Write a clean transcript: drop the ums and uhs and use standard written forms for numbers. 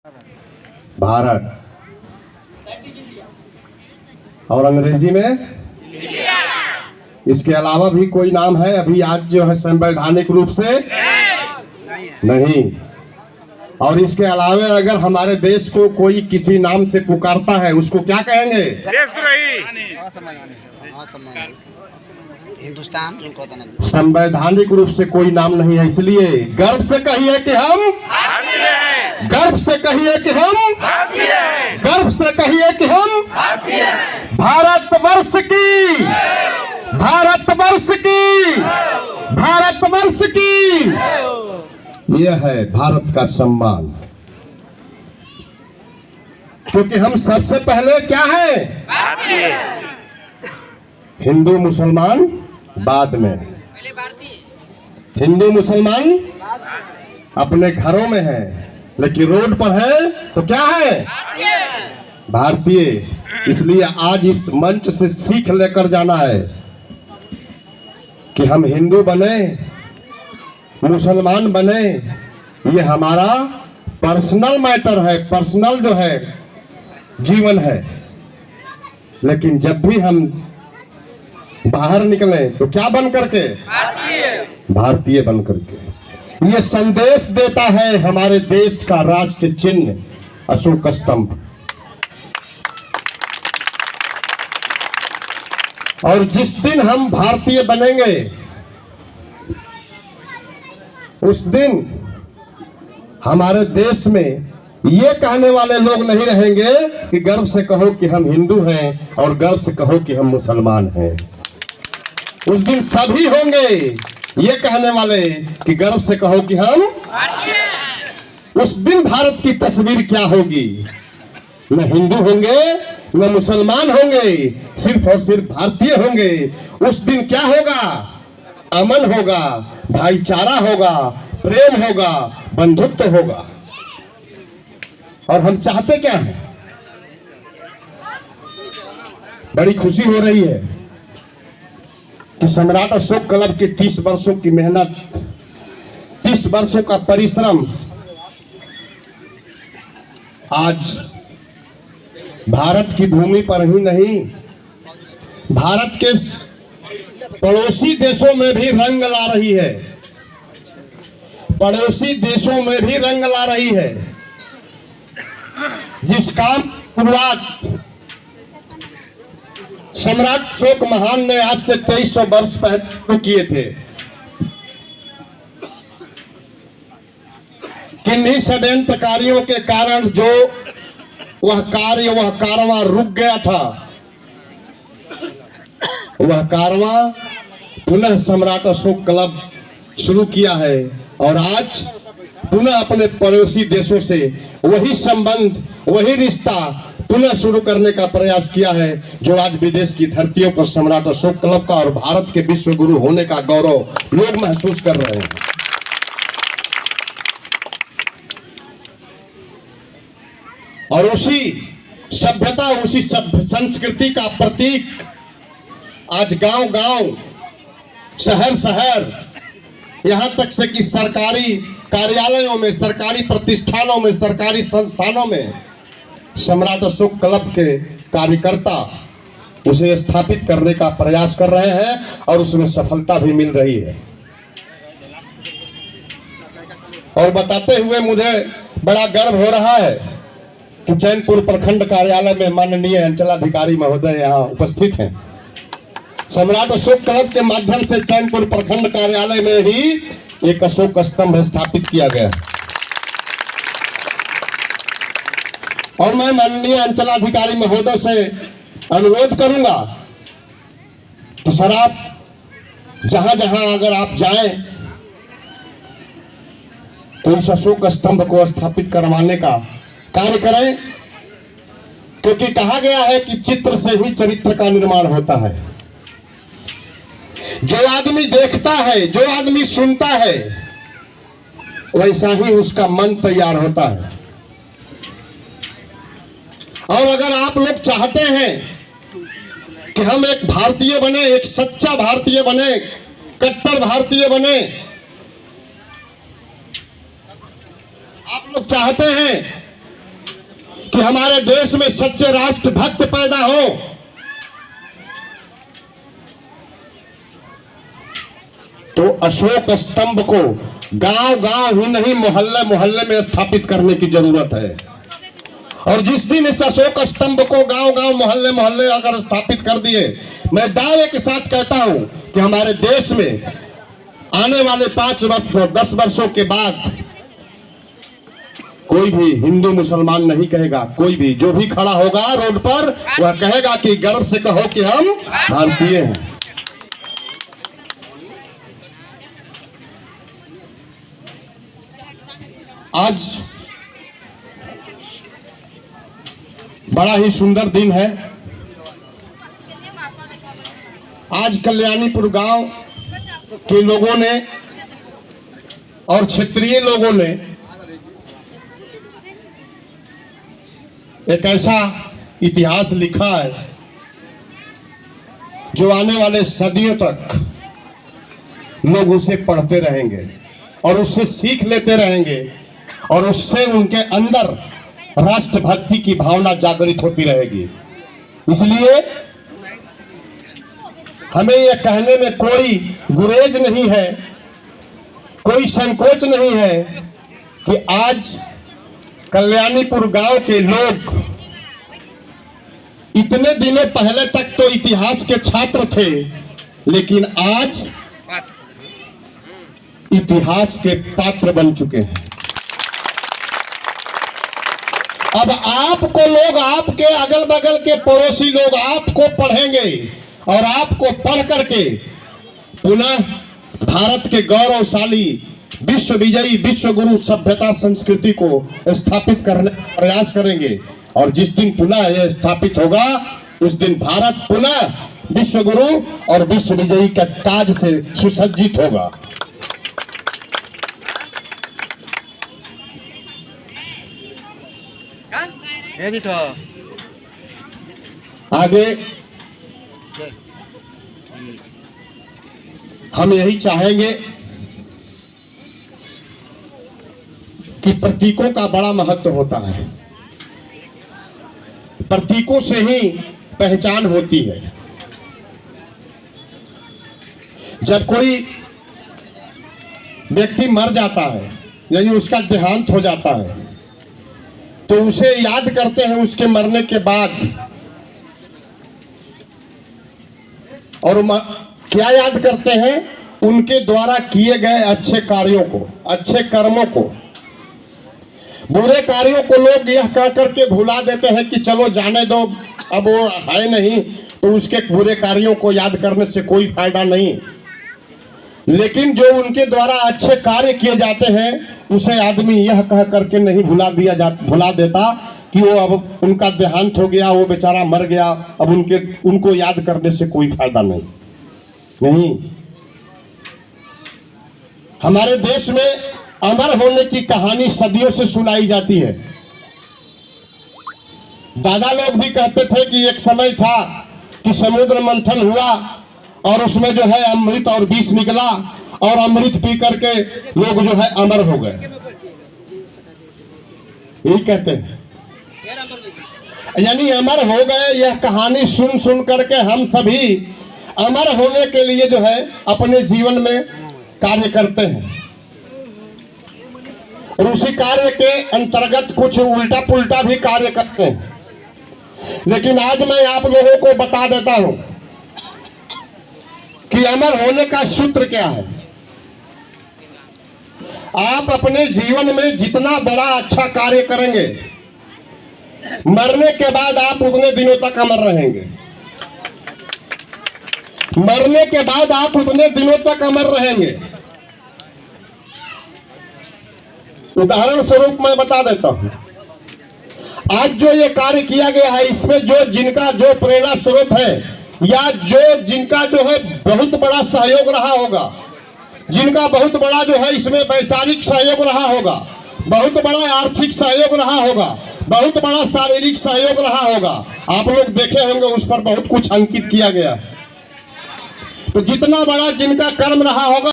भारत और अंग्रेजी में इसके अलावा भी कोई नाम है अभी आज जो है संवैधानिक रूप से नहीं। और इसके अलावा अगर हमारे देश को कोई किसी नाम से पुकारता है उसको क्या कहेंगे? हिंदुस्तान। संवैधानिक रूप से कोई नाम नहीं है, इसलिए गर्व से कहिए कि हम, गर्व से कहिए कि हम, गर्व से कहिए कि हम भारतवर्ष की, भारतवर्ष की, भारतवर्ष की। यह है भारत का सम्मान, क्योंकि हम सबसे पहले क्या है? हिंदू मुसलमान बाद में। हिंदू मुसलमान अपने घरों में है, लेकिन रोड पर है तो क्या है? भारतीय। इसलिए आज इस मंच से सीख लेकर जाना है कि हम हिंदू बने, मुसलमान बने, ये हमारा पर्सनल मैटर है, पर्सनल जो है जीवन है। लेकिन जब भी हम बाहर निकले तो क्या बन करके? भारतीय बन करके। ये संदेश देता है हमारे देश का राष्ट्र चिन्ह अशोक स्तंभ। और जिस दिन हम भारतीय बनेंगे उस दिन हमारे देश में ये कहने वाले लोग नहीं रहेंगे कि गर्व से कहो कि हम हिंदू हैं और गर्व से कहो कि हम मुसलमान हैं। उस दिन सभी होंगे ये कहने वाले कि गर्व से कहो कि हम। उस दिन भारत की तस्वीर क्या होगी? न हिंदू होंगे न मुसलमान होंगे, सिर्फ और सिर्फ भारतीय होंगे। उस दिन क्या होगा? अमन होगा, भाईचारा होगा, प्रेम होगा, बंधुत्व होगा। और हम चाहते क्या हैं? बड़ी खुशी हो रही है कि सम्राट अशोक क्लब के 30 वर्षों की मेहनत, 30 वर्षों का परिश्रम आज भारत की भूमि पर ही नहीं, भारत के पड़ोसी देशों में भी रंग ला रही है, पड़ोसी देशों में भी रंग ला रही है। जिस काम शुरुआत सम्राट अशोक महान ने आज से 2300 वर्ष पहले किए थे, किन्हीं षड्यंत्रकारियों के कारण जो वह कार्य, वह कारवां रुक गया था, वह कारवां पुनः सम्राट अशोक क्लब शुरू किया है। और आज पुनः अपने पड़ोसी देशों से वही संबंध, वही रिश्ता पुनः शुरू करने का प्रयास किया है, जो आज विदेश की धरतियों पर सम्राट अशोक क्लब का और भारत के विश्व गुरु होने का गौरव लोग महसूस कर रहे हैं। और उसी सभ्यता, उसी संस्कृति का प्रतीक आज गांव गांव, शहर शहर, यहां तक से कि सरकारी कार्यालयों में, सरकारी प्रतिष्ठानों में, सरकारी संस्थानों में सम्राट अशोक क्लब के कार्यकर्ता उसे स्थापित करने का प्रयास कर रहे हैं और उसमें सफलता भी मिल रही है। और बताते हुए मुझे बड़ा गर्व हो रहा है कि चैनपुर प्रखंड कार्यालय में माननीय अंचलाधिकारी महोदय यहाँ उपस्थित हैं। सम्राट अशोक क्लब के माध्यम से चैनपुर प्रखंड कार्यालय में ही एक अशोक स्तंभ स्थापित किया गया। और मैं माननीय अंचलाधिकारी महोदय से अनुरोध करूंगा कि सर आप जहां जहां अगर आप जाएं तो इस अशोक स्तंभ को स्थापित करवाने का कार्य करें, क्योंकि कहा गया है कि चित्र से ही चरित्र का निर्माण होता है। जो आदमी देखता है, जो आदमी सुनता है, वैसा ही उसका मन तैयार होता है। और अगर आप लोग चाहते हैं कि हम एक भारतीय बने, एक सच्चा भारतीय बने, कट्टर भारतीय बने, आप लोग चाहते हैं कि हमारे देश में सच्चे राष्ट्रभक्त पैदा हो, तो अशोक स्तंभ को गांव गांव ही नहीं मोहल्ले मोहल्ले में स्थापित करने की जरूरत है। और जिस दिन इस अशोक स्तंभ को गांव गांव मोहल्ले मोहल्ले अगर स्थापित कर दिए, मैं दावे के साथ कहता हूं कि हमारे देश में आने वाले 5 वर्ष 10 वर्षों के बाद कोई भी हिंदू मुसलमान नहीं कहेगा, कोई भी जो भी खड़ा होगा रोड पर वह कहेगा कि गर्व से कहो कि हम भारतीय हैं। आज बड़ा ही सुंदर दिन है। आज कल्याणीपुर गांव के लोगों ने और क्षेत्रीय लोगों ने एक ऐसा इतिहास लिखा है जो आने वाले सदियों तक लोग उसे पढ़ते रहेंगे और उससे सीख लेते रहेंगे और उससे उनके अंदर राष्ट्रभक्ति की भावना जागृत होती रहेगी। इसलिए हमें यह कहने में कोई गुरेज नहीं है, कोई संकोच नहीं है कि आज कल्याणीपुर गांव के लोग इतने दिनों पहले तक तो इतिहास के छात्र थे, लेकिन आज इतिहास के पात्र बन चुके हैं। अब आपको लोग, आपके अगल बगल के पड़ोसी लोग आपको पढ़ेंगे और आपको पढ़ करके पुनः भारत के गौरवशाली विश्व विजयी विश्व गुरु सभ्यता संस्कृति को स्थापित करने का प्रयास करेंगे। और जिस दिन पुनः यह स्थापित होगा, उस दिन भारत पुनः विश्व गुरु और विश्व विजयी के ताज से सुसज्जित होगा। आगे हम यही चाहेंगे कि प्रतीकों का बड़ा महत्व होता है। प्रतीकों से ही पहचान होती है। जब कोई व्यक्ति मर जाता है यानी उसका देहांत हो जाता है, तो उसे याद करते हैं उसके मरने के बाद। और क्या याद करते हैं? उनके द्वारा किए गए अच्छे कार्यों को, अच्छे कर्मों को। बुरे कार्यों को लोग यह कह करके भुला देते हैं कि चलो जाने दो, अब वो है नहीं, तो उसके बुरे कार्यों को याद करने से कोई फायदा नहीं। लेकिन जो उनके द्वारा अच्छे कार्य किए जाते हैं, उसे आदमी यह कह करके नहीं भुला देता कि वो अब उनका देहांत हो गया, वो बेचारा मर गया, अब उनको याद करने से कोई फायदा नहीं। हमारे देश में अमर होने की कहानी सदियों से सुनाई जाती है। दादा लोग भी कहते थे कि एक समय था कि समुद्र मंथन हुआ और उसमें जो है अमृत और विष निकला और अमृत पी करके लोग जो है अमर हो गए, यही कहते हैं। यानी अमर हो गए। यह कहानी सुन सुन करके हम सभी अमर होने के लिए जो है अपने जीवन में कार्य करते हैं और उसी कार्य के अंतर्गत कुछ उल्टा पुल्टा भी कार्य करते हैं। लेकिन आज मैं आप लोगों को बता देता हूं कि अमर होने का सूत्र क्या है। आप अपने जीवन में जितना बड़ा अच्छा कार्य करेंगे, मरने के बाद आप उतने दिनों तक अमर रहेंगे। मरने के बाद आप उतने दिनों तक अमर रहेंगे। उदाहरण स्वरूप मैं बता देता हूं, आज जो ये कार्य किया गया है, इसमें जिनका जो प्रेरणा स्रोत है या जिनका जो है बहुत बड़ा सहयोग रहा होगा, जिनका बहुत बड़ा जो है इसमें वैचारिक सहयोग रहा होगा, बहुत बड़ा आर्थिक सहयोग रहा होगा, बहुत बड़ा शारीरिक सहयोग रहा होगा, आप लोग देखे होंगे उस पर बहुत कुछ अंकित किया गया। तो जितना बड़ा जिनका कर्म रहा होगा